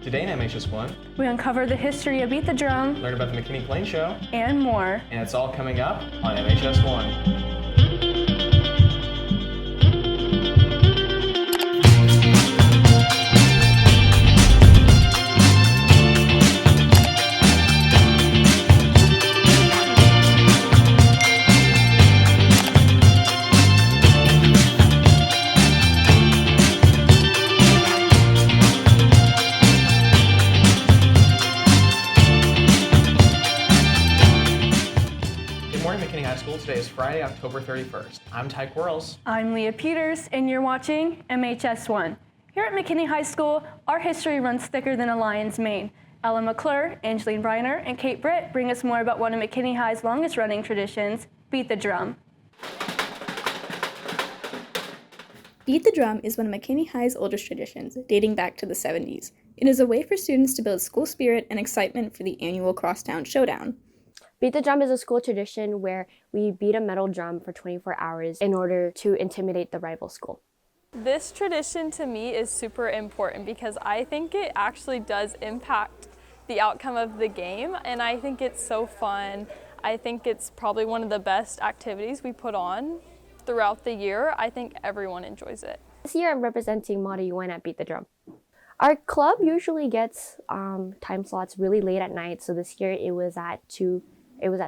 Today in MHS1, we uncover the history of Beat the Drum, learn about the McKinney Plain Show, and more. and it's all coming up on MHS1. McKinney High School. Today is Friday, October 31st. I'm Ty Quarles. I'm Leah Peters, and you're watching MHS1. Here at McKinney High School, our history runs thicker than a lion's mane. Ella McClure, Angeline Briner, and Kate Britt bring us more about one of McKinney High's longest running traditions, Beat the Drum. Beat the Drum is one of McKinney High's oldest traditions, dating back to the 70s. It is a way for students to build school spirit and excitement for the annual Crosstown Showdown. Beat the Drum is a school tradition where we beat a metal drum for 24 hours in order to intimidate the rival school. This tradition to me is super important because I think it actually does impact the outcome of the game, and I think it's so fun. I think it's probably one of the best activities we put on throughout the year. I think everyone enjoys it. This year I'm representing Model UN at Beat the Drum. Our club usually gets time slots really late at night, so this year it was at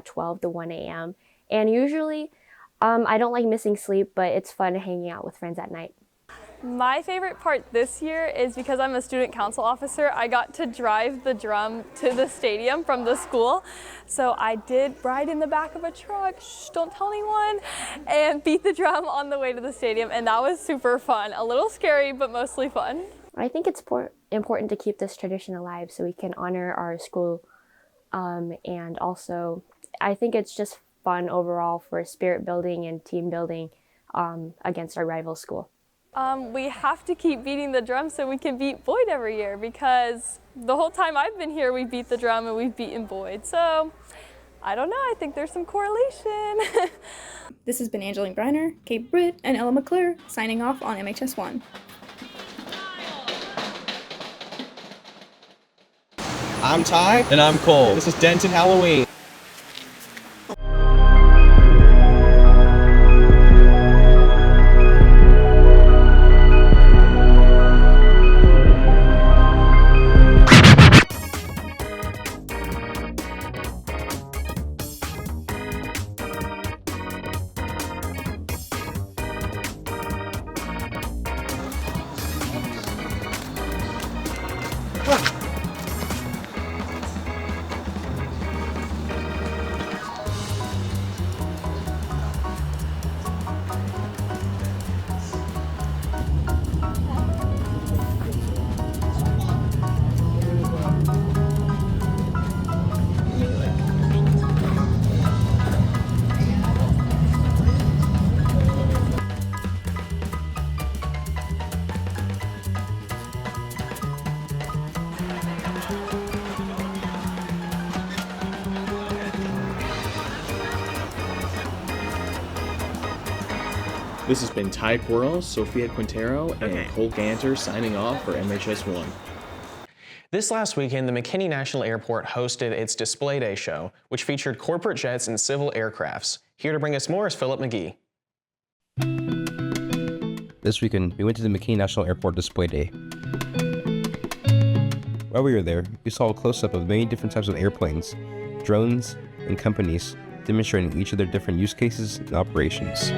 12 to 1 a.m. And usually, I don't like missing sleep, but it's fun hanging out with friends at night. My favorite part this year is because I'm a student council officer, I got to drive the drum to the stadium from the school. So I did ride in the back of a truck, shh, don't tell anyone, and beat the drum on the way to the stadium, and that was super fun. A little scary, but mostly fun. I think it's important to keep this tradition alive so we can honor our school. And also, I think it's just fun overall for spirit building and team building against our rival school. We have to keep beating the drum so we can beat Boyd every year, because the whole time I've been here, we beat the drum and we've beaten Boyd. So, I don't know, I think there's some correlation. This has been Angeline Briner, Kate Britt, and Ella McClure signing off on MHS1. I'm Ty. And I'm Cole. This is Denton Halloween. This has been Ty Quarles, Sophia Quintero, and Cole Ganter signing off for MHS1. This last weekend, the McKinney National Airport hosted its Display Day show, which featured corporate jets and civil aircrafts. Here to bring us more is Philip McGee. This weekend, we went to the McKinney National Airport Display Day. While we were there, we saw a close-up of many different types of airplanes, drones, and companies, demonstrating each of their different use cases and operations.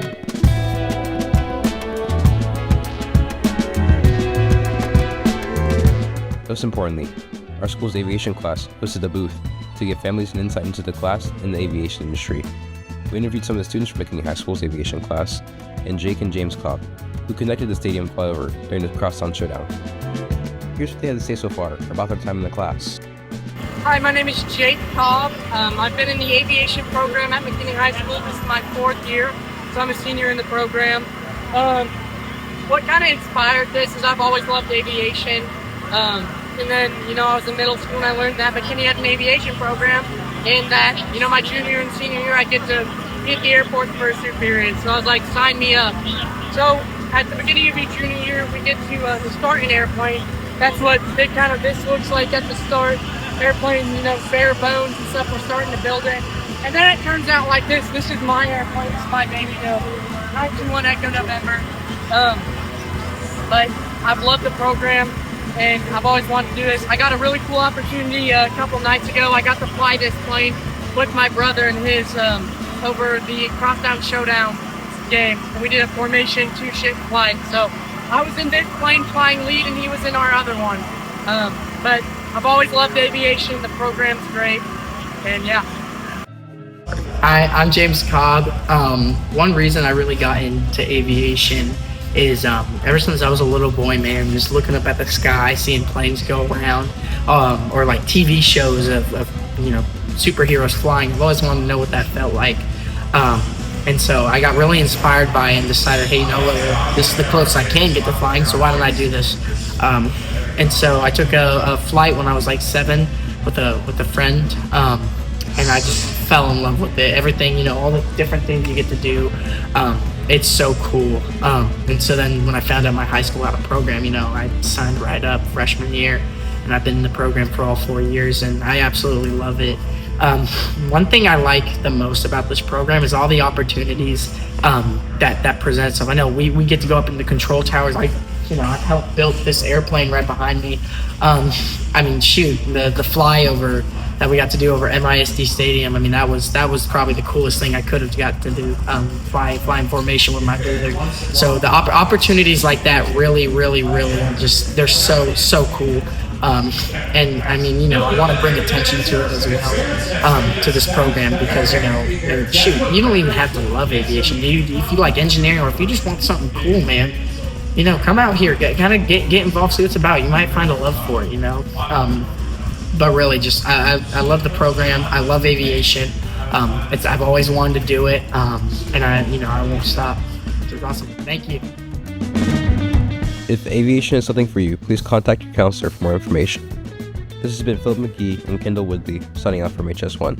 Most importantly, our school's aviation class hosted a booth to give families an insight into the class and the aviation industry. We interviewed some of the students from McKinney High School's aviation class and Jake and James Cobb, who connected the stadium flyover during the Crosstown Showdown. Here's what they had to say so far about their time in the class. Hi, my name is Jake Cobb. I've been in the aviation program at McKinney High School. This is my 4th year, so I'm a senior in the program. What kind of inspired this is I've always loved aviation. And then, I was in middle school and I learned that McKinney had an aviation program, and that, my junior and senior year I get to be at the airport the first 2 periods. So I was like, sign me up. So at the beginning of each junior year, we get to start an airplane. That's what this looks like at the start. Airplane, bare bones and stuff. We're starting to build it. And then it turns out like this. This is my airplane. This is my baby 921 Echo November. But I've loved the program, and I've always wanted to do this. I got a really cool opportunity a couple nights ago. I got to fly this plane with my brother and his over the Crosstown Showdown game. And we did a formation 2-ship flight. So I was in this plane flying lead, and he was in our other one. But I've always loved aviation. The program's great, and yeah. Hi, I'm James Cobb. One reason I really got into aviation is ever since I was a little boy, man, just looking up at the sky, seeing planes go around, or like TV shows of superheroes flying. I've always wanted to know what that felt like. And so I got really inspired by it and decided, hey, this is the closest I can get to flying, so why don't I do this? And so I took a flight when I was like 7 with a friend, and I just fell in love with it. Everything, all the different things you get to do. It's so cool. And so then when I found out my high school had a program, I signed right up freshman year, and I've been in the program for all 4 years, and I absolutely love it. One thing I like the most about this program is all the opportunities that present itself. I know we get to go up in the control towers. I helped build this airplane right behind me. The flyover that we got to do over MISD Stadium. that was probably the coolest thing I could have got to do, fly in formation with my brother. So the opportunities like that really, really, really they're so cool. I want to bring attention to it as well, to this program, because, you don't even have to love aviation. If you like engineering, or if you just want something cool, man, come out here, get involved, see what it's about. You might find a love for it, But really, just I love the program. I love aviation. I've always wanted to do it, and I won't stop. It's awesome. Thank you. If aviation is something for you, please contact your counselor for more information. This has been Philip McGee and Kendall Woodley signing off from MHS1.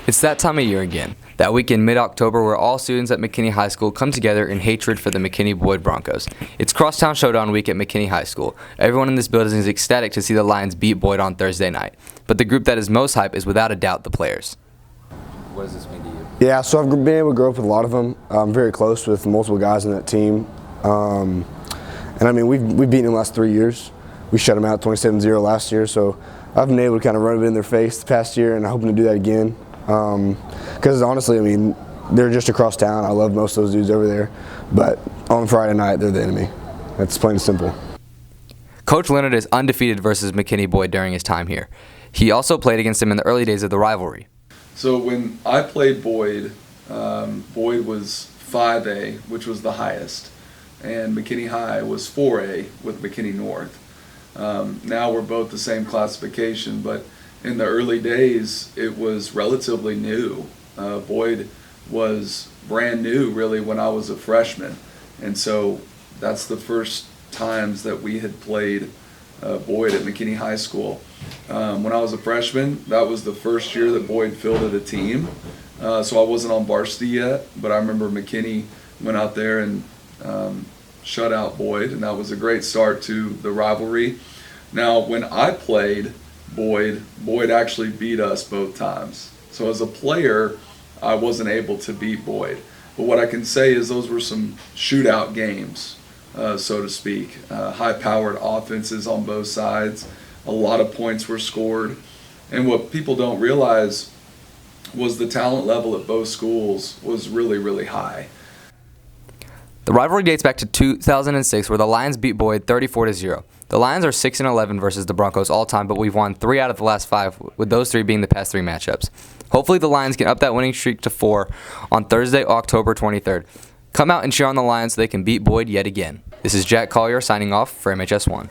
It's that time of year again, that week in mid-October where all students at McKinney High School come together in hatred for the McKinney-Boyd Broncos. It's Crosstown Showdown week at McKinney High School. Everyone in this building is ecstatic to see the Lions beat Boyd on Thursday night. But the group that is most hype is without a doubt the players. What does this mean to you? Yeah, so I've been able to grow up with a lot of them. I'm very close with multiple guys in that team. We've beaten them the last 3 years. We shut them out 27-0 last year, so I've been able to kind of run it in their face the past year, and I'm hoping to do that again. Because honestly, they're just across town. I love most of those dudes over there, but on Friday night, they're the enemy. That's plain and simple. Coach Leonard is undefeated versus McKinney-Boyd during his time here. He also played against him in the early days of the rivalry. So when I played Boyd, Boyd was 5A, which was the highest, and McKinney High was 4A with McKinney North. Now we're both the same classification, but in the early days, it was relatively new. Boyd was brand new, really, when I was a freshman. And so that's the first times that we had played Boyd at McKinney High School. When I was a freshman, that was the first year that Boyd fielded a team. So I wasn't on varsity yet, but I remember McKinney went out there and shut out Boyd, and that was a great start to the rivalry. Now, when I played Boyd actually beat us both times. So as a player, I wasn't able to beat Boyd. But what I can say is those were some shootout games, so to speak. High-powered offenses on both sides. A lot of points were scored. And what people don't realize was the talent level at both schools was really, really high. The rivalry dates back to 2006, where the Lions beat Boyd 34-0. The Lions are 6-11 versus the Broncos all time, but we've won 3 out of the last 5, with those 3 being the past 3 matchups. Hopefully the Lions can up that winning streak to 4 on Thursday, October 23rd. Come out and cheer on the Lions so they can beat Boyd yet again. This is Jack Collier signing off for MHS1.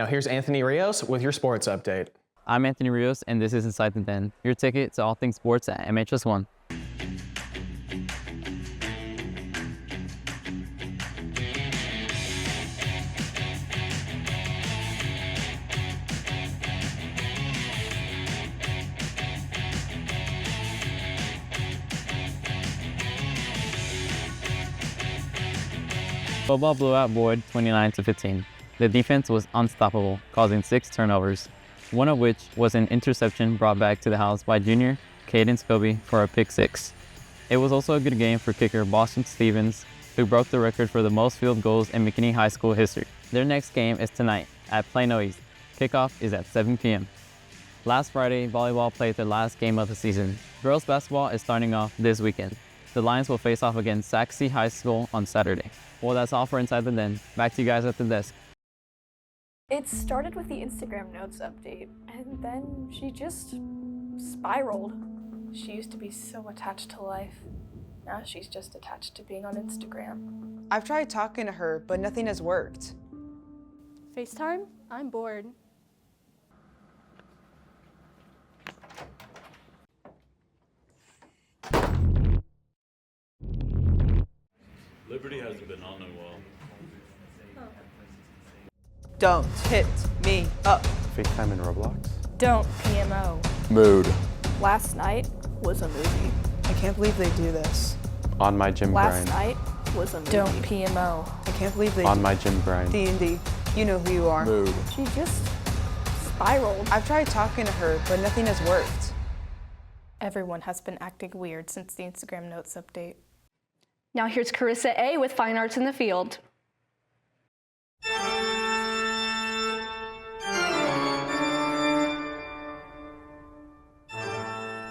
Now here's Anthony Rios with your sports update. I'm Anthony Rios, and this is Inside the Den, your ticket to all things sports at MHS1. Football blew out Boyd 29-15. The defense was unstoppable, causing 6 turnovers, one of which was an interception brought back to the house by junior Caden Scobie for a pick 6. It was also a good game for kicker Boston Stevens, who broke the record for the most field goals in McKinney High School history. Their next game is tonight at Plano East. Kickoff is at 7 p.m. Last Friday, volleyball played their last game of the season. Girls basketball is starting off this weekend. The Lions will face off against Sac City High School on Saturday. Well, that's all for Inside the Den. Back to you guys at the desk. It started with the Instagram notes update, and then she just spiraled. She used to be so attached to life. Now she's just attached to being on Instagram. I've tried talking to her, but nothing has worked. FaceTime? I'm bored. Liberty hasn't been on in a while. Don't hit me up. FaceTime and Roblox. Don't PMO. Mood. Last night was a movie. I can't believe they do this. On my gym Last grind. night was a movie. Don't PMO. I can't believe they On do my gym grind. D&D. You know who you are. Mood. She just spiraled. I've tried talking to her, but nothing has worked. Everyone has been acting weird since the Instagram notes update. Now here's Carissa A. with Fine Arts in the Field.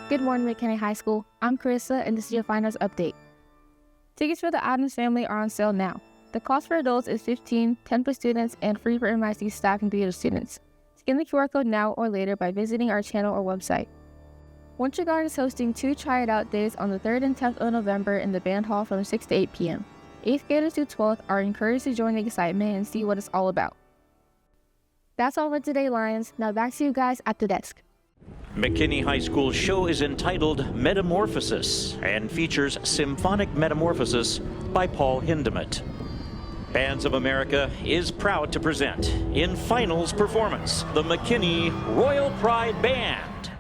Good morning, McKinney High School. I'm Carissa, and this is your Fine Arts Update. Tickets for the Adams family are on sale now. The cost for adults is $15, 10 for students, and free for MIC staff and theater students. Scan the QR code now or later by visiting our channel or website. Winter Garden is hosting 2 Try It Out days on the 3rd and 10th of November in the Band Hall from 6 to 8 p.m. 8th graders through 12th are encouraged to join the excitement and see what it's all about. That's all for today, Lions. Now back to you guys at the desk. McKinney High School's show is entitled Metamorphosis and features Symphonic Metamorphosis by Paul Hindemith. Bands of America is proud to present in finals performance the McKinney Royal Pride Band.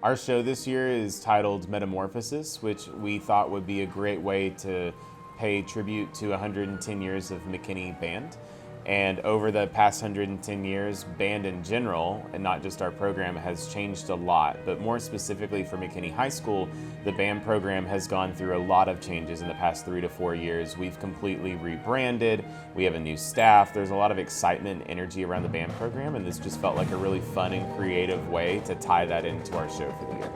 Our show this year is titled Metamorphosis, which we thought would be a great way to pay tribute to 110 years of McKinney Band. And over the past 110 years, band in general, and not just our program, has changed a lot. But more specifically for McKinney High School, the band program has gone through a lot of changes in the past 3 to 4 years. We've completely rebranded, we have a new staff, there's a lot of excitement and energy around the band program, and this just felt like a really fun and creative way to tie that into our show for the year.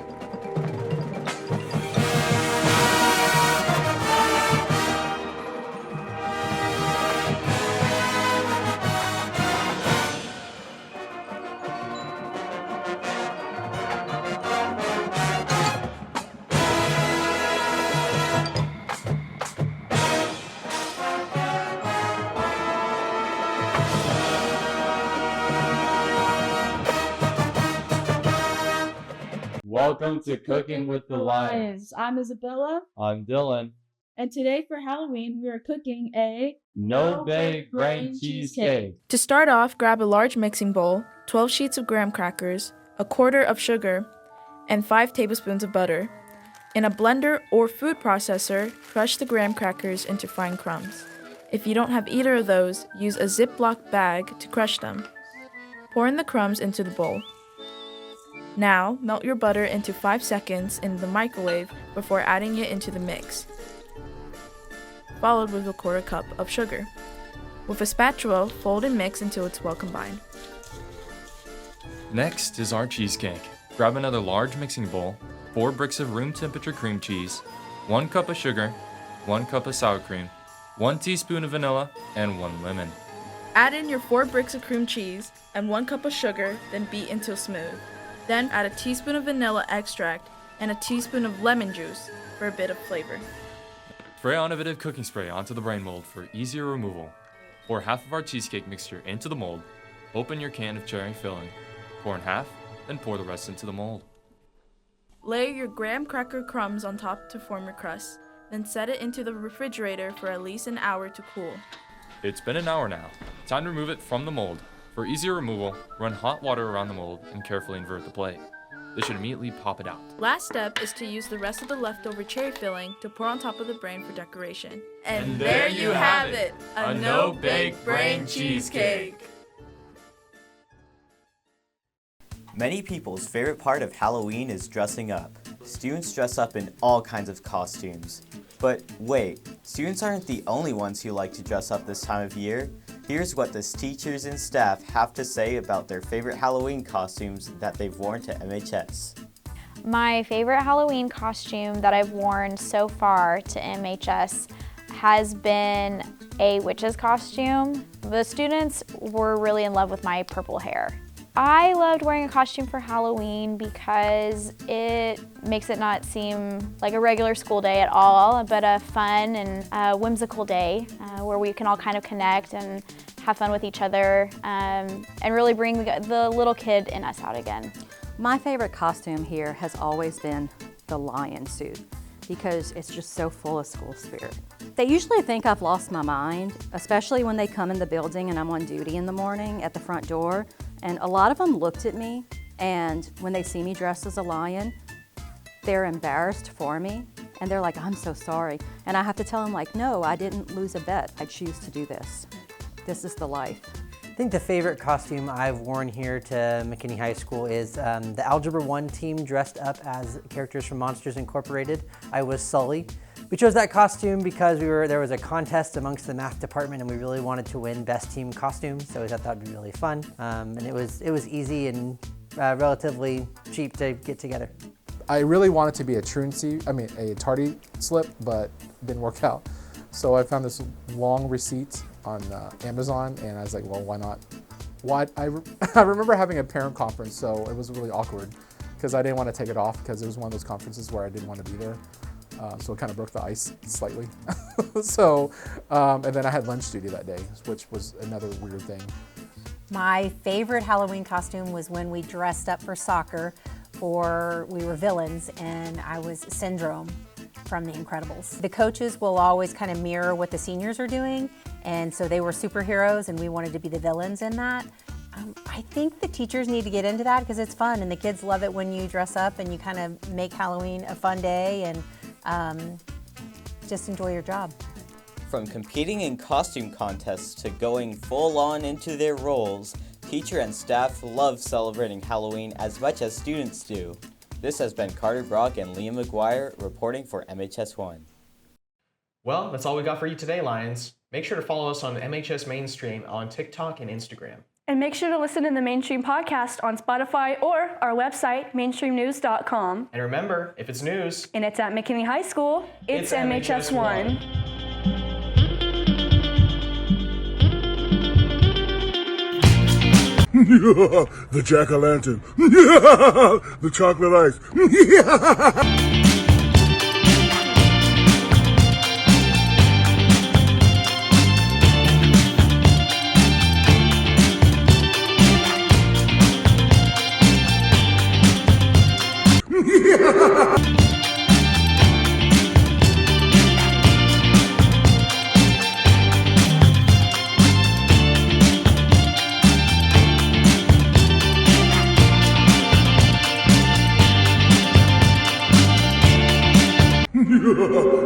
Welcome to Cooking with the Lions. I'm Isabella. I'm Dylan. And today for Halloween, we are cooking a No-bake grain cheesecake. To start off, grab a large mixing bowl, 12 sheets of graham crackers, a quarter of sugar, and 5 tablespoons of butter. In a blender or food processor, crush the graham crackers into fine crumbs. If you don't have either of those, use a Ziploc bag to crush them. Pour in the crumbs into the bowl. Now, melt your butter into 5 seconds in the microwave before adding it into the mix, followed with a quarter cup of sugar. With a spatula, fold and mix until it's well combined. Next is our cheesecake. Grab another large mixing bowl, 4 bricks of room temperature cream cheese, 1 cup of sugar, 1 cup of sour cream, 1 teaspoon of vanilla, and 1 lemon. Add in your 4 bricks of cream cheese and 1 cup of sugar, then beat until smooth. Then add a teaspoon of vanilla extract and a teaspoon of lemon juice for a bit of flavor. Spray innovative cooking spray onto the brain mold for easier removal. Pour half of our cheesecake mixture into the mold, Open your can of cherry filling. Pour in half, then pour the rest into the mold. Lay your graham cracker crumbs on top to form your crust, then set it into the refrigerator for at least an hour to cool. It's been an hour now. Time to remove it from the mold. For easier removal, run hot water around the mold and carefully invert the plate. This should immediately pop it out. Last step is to use the rest of the leftover cherry filling to pour on top of the brain for decoration. And there you have it, a no-bake brain cheesecake. Many people's favorite part of Halloween is dressing up. Students dress up in all kinds of costumes. But wait, students aren't the only ones who like to dress up this time of year. Here's what the teachers and staff have to say about their favorite Halloween costumes that they've worn to MHS. My favorite Halloween costume that I've worn so far to MHS has been a witch's costume. The students were really in love with my purple hair. I loved wearing a costume for Halloween because it makes it not seem like a regular school day at all, but a fun and whimsical day where we can all kind of connect and have fun with each other and really bring the little kid in us out again. My favorite costume here has always been the lion suit because it's just so full of school spirit. They usually think I've lost my mind, especially when they come in the building and I'm on duty in the morning at the front door. And a lot of them looked at me, and when they see me dressed as a lion, they're embarrassed for me, and they're like, I'm so sorry. And I have to tell them, like, no, I didn't lose a bet. I choose to do this. This is the life. I think the favorite costume I've worn here to McKinney High School is the Algebra 1 team dressed up as characters from Monsters Incorporated. I was Sully. We chose that costume because there was a contest amongst the math department and we really wanted to win best team costume, so we thought that would be really fun. And it was easy and relatively cheap to get together. I really wanted to be a tardy slip, but it didn't work out. So I found this long receipt on Amazon, and I was like, well, why not? I remember having a parent conference, so it was really awkward because I didn't want to take it off because it was one of those conferences where I didn't want to be there. So it kind of broke the ice slightly. So, and then I had lunch duty that day, which was another weird thing. My favorite Halloween costume was when we dressed up for soccer, we were villains, and I was Syndrome from The Incredibles. The coaches will always kind of mirror what the seniors are doing, and so they were superheroes and we wanted to be the villains in that. I think the teachers need to get into that because it's fun and the kids love it when you dress up and you kind of make Halloween a fun day and just enjoy your job. From competing in costume contests to going full on into their roles, teacher and staff love celebrating Halloween as much as students do. This has been Carter Brock and Liam McGuire reporting for MHS1. Well, that's all we got for you today, Lions. Make sure to follow us on MHS Mainstream on TikTok and Instagram. And make sure to listen to the Mainstream Podcast on Spotify or our website, mainstreamnews.com. And remember, if it's news and it's at McKinney High School, it's MHS1. The jack-o'-lantern. The chocolate ice.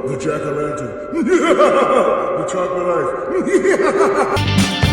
The jack-o'-lantern. The chocolate ice.